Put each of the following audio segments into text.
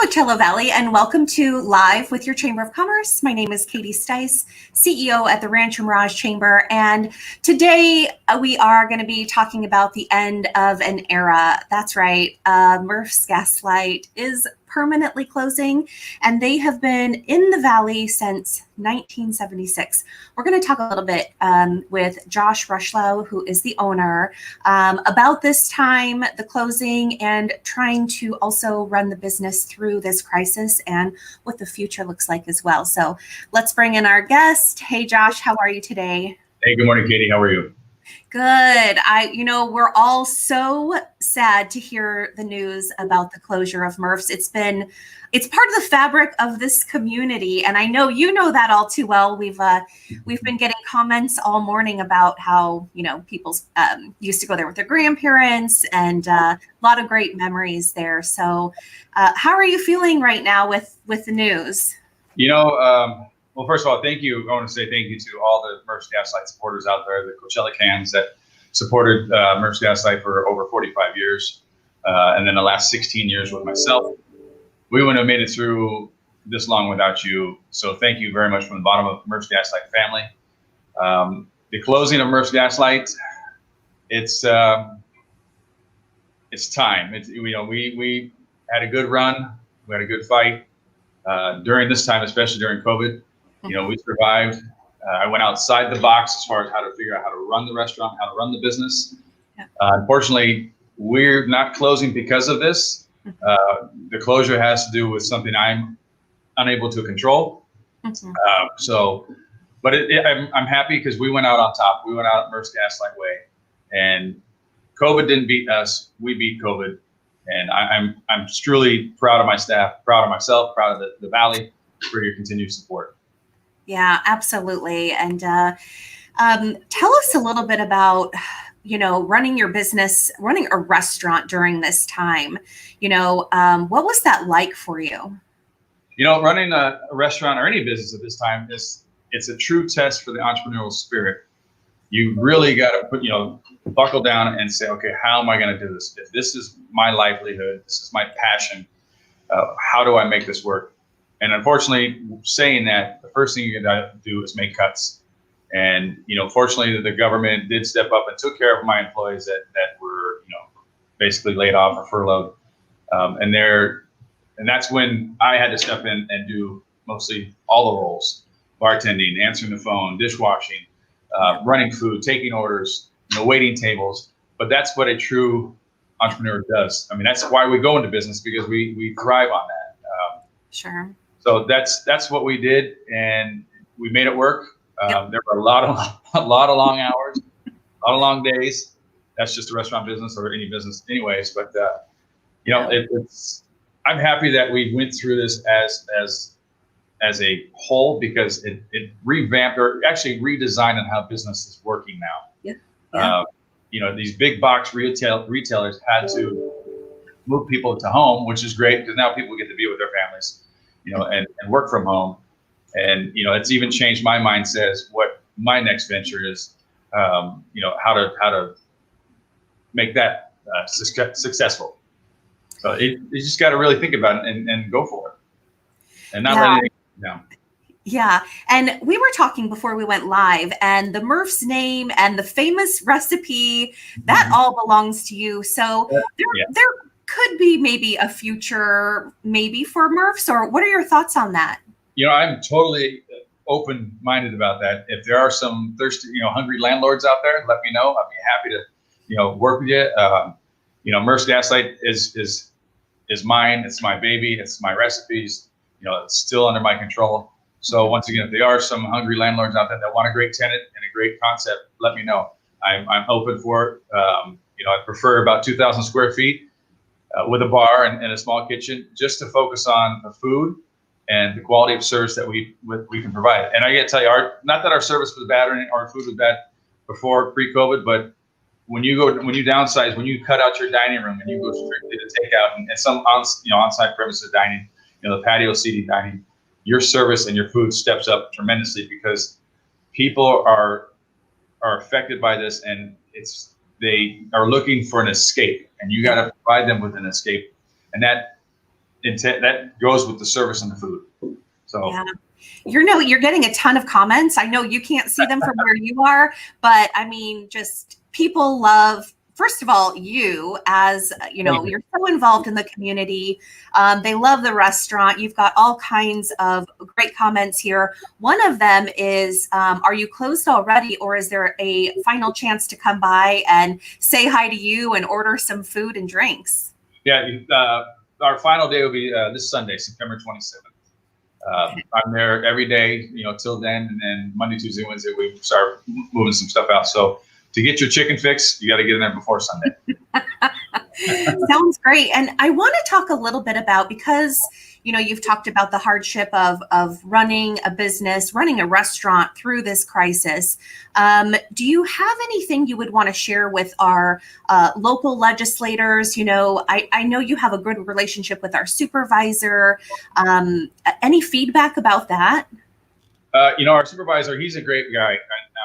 Coachella Valley, and welcome to Live with your Chamber of Commerce. My name is Katie Stice, CEO at the Rancho Mirage Chamber, and today we are going to be talking about the end of an era. That's right, Murph's Gaslight is permanently closing, and they have been in the Valley since 1976. We're going to talk a little bit with Josh Rushlow, who is the owner, about this time, the closing, and trying to also run the business through this crisis and what the future looks like as well. So let's bring in our guest. Hey, Josh, how are you today? Hey, good morning, Katie. How are you? Good. We're all so sad to hear the news about the closure of Murphs. It's part of the fabric of this community, and I know you know that all too well. We've been getting comments all morning about how people used to go there with their grandparents, and a lot of great memories there. So, how are you feeling right now with the news? Well, first of all, thank you. I want to say thank you to all the Murph's Gaslight supporters out there, the Coachella cans that supported Murph's Gaslight for over 45 years, and then the last 16 years with myself. We wouldn't have made it through this long without you. So thank you very much from the bottom of Murph's Gaslight family. The closing of Murph's Gaslight, it's time. We had a good run. We had a good fight during this time, especially during COVID. We survived. I went outside the box as far as how to figure out how to run the restaurant, how to run the business. Yeah. Unfortunately, we're not closing because of this. The closure has to do with something I'm unable to control. Mm-hmm. I'm happy because we went out on top. We went out Murph's Gaslight way, and COVID didn't beat us. We beat COVID, and I'm truly proud of my staff, proud of myself, proud of the Valley for your continued support. Yeah, absolutely. And tell us a little bit about, running your business, running a restaurant during this time. What was that like for you? Running a restaurant or any business at this time it's a true test for the entrepreneurial spirit. You really got to buckle down and say, okay, how am I going to do this? If this is my livelihood, this is my passion, how do I make this work? And unfortunately, saying that, the first thing you're going to do is make cuts. And, fortunately, the government did step up and took care of my employees that were, basically laid off or furloughed. And that's when I had to step in and do mostly all the roles: bartending, answering the phone, dishwashing, running food, taking orders, waiting tables. But that's what a true entrepreneur does. I mean, that's why we go into business, because we thrive on that. Sure. So that's what we did, and we made it work. Yep. There were a lot of long hours, a lot of long days. That's just a restaurant business or any business, anyways. But I'm happy that we went through this as a whole, because it revamped, or actually redesigned, on how business is working now. Yeah. These big box retailers had to move people to home, which is great, because now people get to be with their families. And work from home. And, it's even changed my mindset as what my next venture is, how to make that successful. So you just got to really think about it and go for it, and not let anything down. Yeah. And we were talking before we went live, and the Murph's name and the famous recipe, that all belongs to you. So there could be maybe a future maybe for Murphs, or what are your thoughts on that? I'm totally open-minded about that. If there are some thirsty, hungry landlords out there, let me know. I'd be happy to, work with you. Murph's Gaslight is mine. It's my baby. It's my recipes. It's still under my control. So once again, if there are some hungry landlords out there that want a great tenant and a great concept, let me know. I'm open for it. I prefer about 2,000 square feet. With a bar and a small kitchen, just to focus on the food and the quality of service that we can provide. And I got to tell you, not that our service was bad or our food was bad before pre-COVID, but when you downsize, when you cut out your dining room and you go strictly to takeout and some on-site premises dining, the patio seating dining, your service and your food steps up tremendously, because people are affected by this, and they are looking for an escape, and you got to provide them with an escape. And that intent that goes with the service and the food. So. Yeah. You're getting a ton of comments. I know you can't see them from where you are, but I mean, just people love, first of all, you as, you're so involved in the community. They love the restaurant. You've got all kinds of great comments here. One of them is, are you closed already, or is there a final chance to come by and say hi to you and order some food and drinks? Yeah, our final day will be this Sunday, September 27th. I'm there every day, till then, and then Monday, Tuesday, Wednesday, we start moving some stuff out. So to get your chicken fix, you got to get in there before Sunday. Sounds great. And I want to talk a little bit about, because, you've talked about the hardship of running a business, running a restaurant through this crisis. Do you have anything you would want to share with our local legislators? I know you have a good relationship with our supervisor. Any feedback about that? Our supervisor, he's a great guy.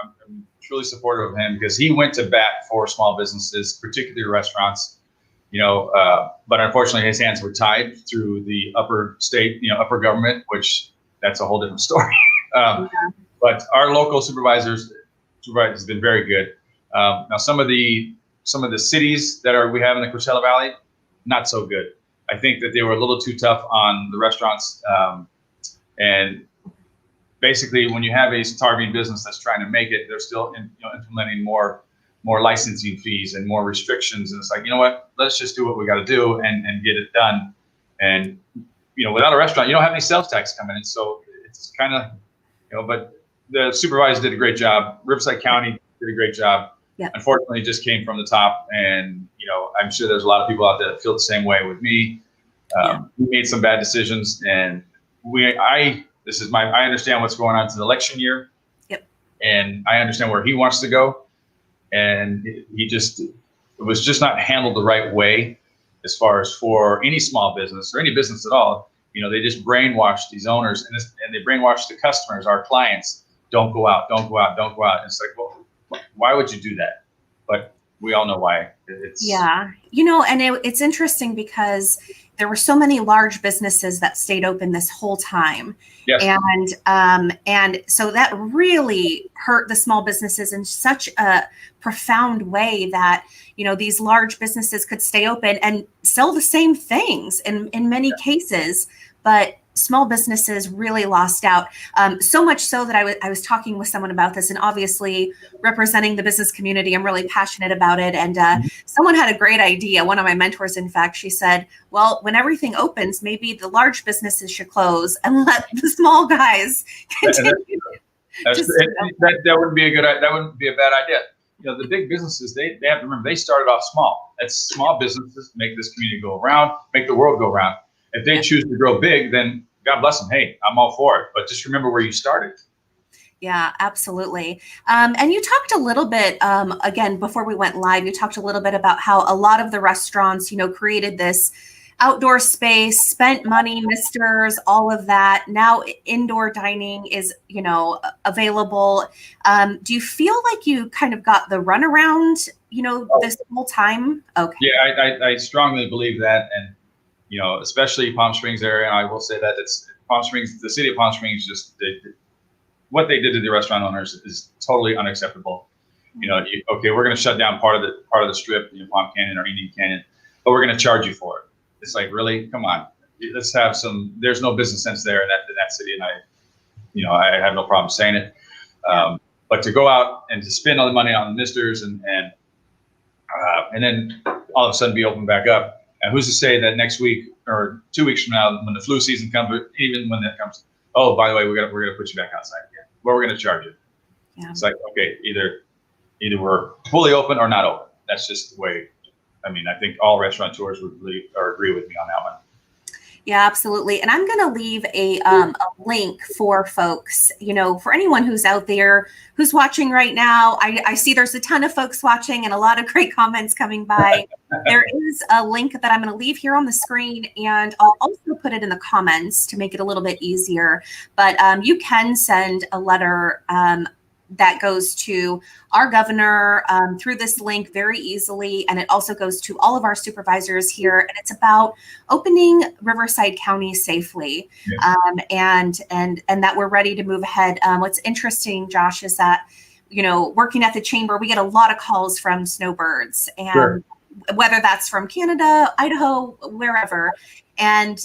I'm truly supportive of him because he went to bat for small businesses, particularly restaurants. But unfortunately his hands were tied through the upper state, upper government, which that's a whole different story. But our local supervisor has been very good. Now some of the cities that we have in the Coachella Valley, not so good. I think that they were a little too tough on the restaurants. And basically when you have a starving business that's trying to make it, they're still implementing more licensing fees and more restrictions. And it's like, you know what, let's just do what we got to do and get it done. And, without a restaurant, you don't have any sales tax coming in. So it's kind of, but the supervisor did a great job. Riverside County did a great job. Yeah. Unfortunately, it just came from the top. And, I'm sure there's a lot of people out there that feel the same way with me. We made some bad decisions, and I understand what's going on. It's an election year. Yep. And I understand where he wants to go. And it was just not handled the right way as far as for any small business or any business at all. They just brainwash these owners and they brainwash the customers, our clients. Don't go out, don't go out, don't go out. And it's like, well, why would you do that? But we all know why. It's interesting because there were so many large businesses that stayed open this whole time. Yes. And so that really hurt the small businesses in such a profound way that, these large businesses could stay open and sell the same things in many cases, but small businesses really lost out. So much so that I was talking with someone about this, and obviously representing the business community, I'm really passionate about it. And someone had a great idea. One of my mentors, in fact, she said, well, when everything opens, maybe the large businesses should close and let the small guys continue. That wouldn't be a bad idea. The big businesses, they have to remember, they started off small. That's small businesses make this community go around, make the world go around. If they choose to grow big, then God bless them. Hey, I'm all for it. But just remember where you started. Yeah, absolutely. And you talked a little bit, again, before we went live, you talked a little bit about how a lot of the restaurants, created this outdoor space, spent money, misters, all of that. Now indoor dining is, available. Do you feel like you kind of got the runaround, this whole time? Okay. Yeah, I strongly believe that. And, especially Palm Springs area. And I will say that it's Palm Springs, the city of Palm Springs, what they did to the restaurant owners is totally unacceptable. Okay, we're going to shut down part of the strip, Palm Canyon or Indian Canyon, but we're going to charge you for it. It's like, really? Come on. Let's have some. There's no business sense there in that city, and I have no problem saying it. But to go out and to spend all the money on the misters and then all of a sudden be open back up. And who's to say that next week or 2 weeks from now, when the flu season comes, or even when that comes, oh, by the way, we're gonna put you back outside again. Well, we're gonna charge you. Yeah. It's like, okay, either we're fully open or not open. That's just the way. I mean, I think all restaurateurs would agree with me on that one. Yeah, absolutely. And I'm going to leave a link for folks, for anyone who's out there, who's watching right now. I see there's a ton of folks watching and a lot of great comments coming by. There is a link that I'm going to leave here on the screen, and I'll also put it in the comments to make it a little bit easier. But you can send a letter that goes to our governor through this link very easily. And it also goes to all of our supervisors here. And it's about opening Riverside County safely, and that we're ready to move ahead. What's interesting, Josh, is that, working at the chamber, we get a lot of calls from snowbirds, and whether that's from Canada, Idaho, wherever. And,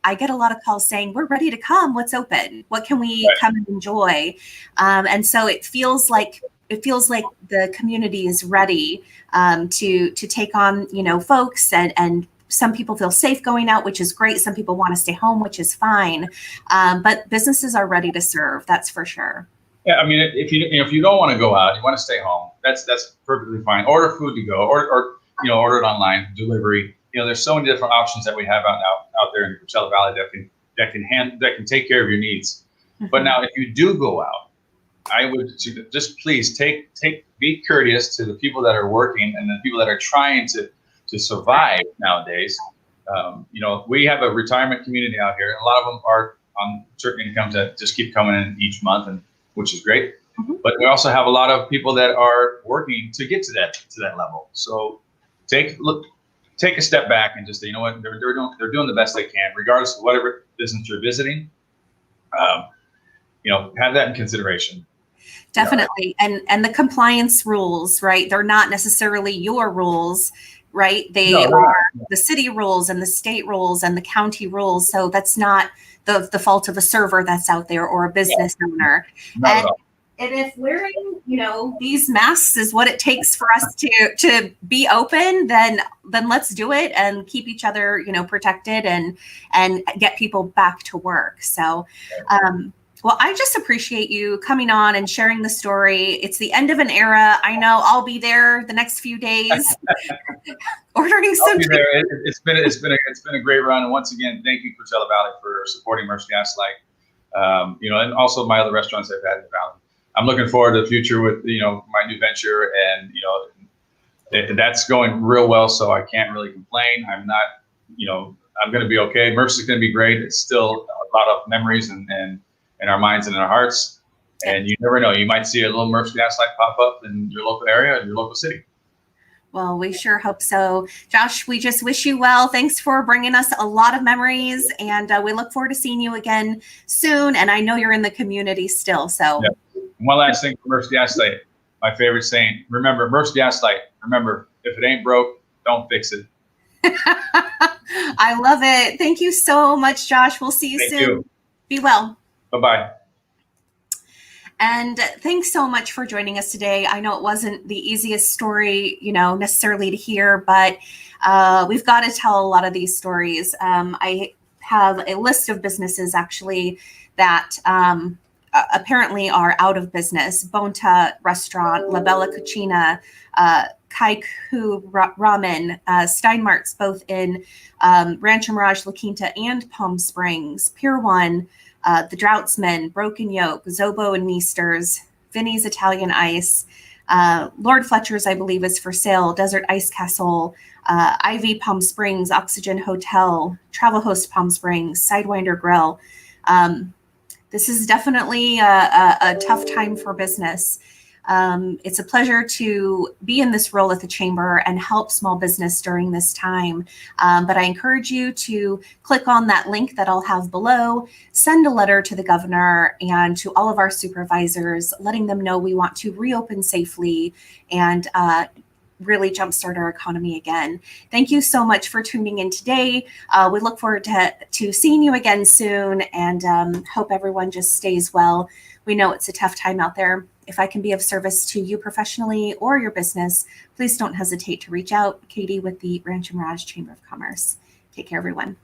I get a lot of calls saying, we're ready to come. What's open? What can we come and enjoy? And so it feels like the community is ready to take on, folks, and some people feel safe going out, which is great. Some people want to stay home, which is fine. But businesses are ready to serve. That's for sure. Yeah, I mean, if you don't want to go out, you want to stay home. That's perfectly fine. Order food to go, or order it online, delivery. There's so many different options that we have out there in the Coachella Valley that can take care of your needs. Mm-hmm. But now, if you do go out, I would just please be courteous to the people that are working and the people that are trying to survive nowadays. We have a retirement community out here, and a lot of them are on certain incomes that just keep coming in each month, and which is great. Mm-hmm. But we also have a lot of people that are working to get to that level. So take a step back and just say, you know what, they're doing the best they can, regardless of whatever business you're visiting. Have that in consideration. Definitely. And the compliance rules, right? They're not necessarily your rules, right? They are the city rules and the state rules and the county rules. So that's not the fault of a server that's out there or a business owner. And if wearing, these masks is what it takes for us to be open, then let's do it and keep each other, protected and get people back to work. So, well, I just appreciate you coming on and sharing the story. It's the end of an era. I know I'll be there the next few days ordering some. It's been a great run. And once again, thank you, Coachella Valley, for supporting Murphs Gaslight. And also my other restaurants I've had in the valley. I'm looking forward to the future with my new venture, and that's going real well. So I can't really complain. I'm not, I'm going to be okay. Murphs is going to be great. It's still a lot of memories and in our minds and in our hearts. And you never know, you might see a little Murphs Gaslight pop up in your local area, in your local city. Well, we sure hope so. Josh, we just wish you well. Thanks for bringing us a lot of memories, and we look forward to seeing you again soon. And I know you're in the community still, so. Yeah. One last thing for Murphs Gaslight, my favorite saying, remember, Murphs Gaslight, remember, if it ain't broke, don't fix it. I love it. Thank you so much, Josh. We'll see you soon. Thank you. Be well. Bye-bye. And thanks so much for joining us today. I know it wasn't the easiest story, necessarily to hear, but we've got to tell a lot of these stories. I have a list of businesses actually that apparently are out of business. Bonta Restaurant, La Bella Cucina, Kaiku Ramen, Steinmark's, both in Rancho Mirage, La Quinta, and Palm Springs, Pier 1, The Droughtsman, Broken Yoke, Zobo and Meisters, Vinny's Italian Ice, Lord Fletcher's, I believe, is for sale, Desert Ice Castle, Ivy Palm Springs, Oxygen Hotel, Travel Host Palm Springs, Sidewinder Grill. This is definitely a tough time for business. It's a pleasure to be in this role at the Chamber and help small business during this time. But I encourage you to click on that link that I'll have below, send a letter to the governor and to all of our supervisors, letting them know we want to reopen safely and really jumpstart our economy again. Thank you so much for tuning in today. We look forward to seeing you again soon, and hope everyone just stays well. We know it's a tough time out there. If I can be of service to you professionally or your business, please don't hesitate to reach out. Katie with the Rancho Mirage Chamber of Commerce. Take care, everyone.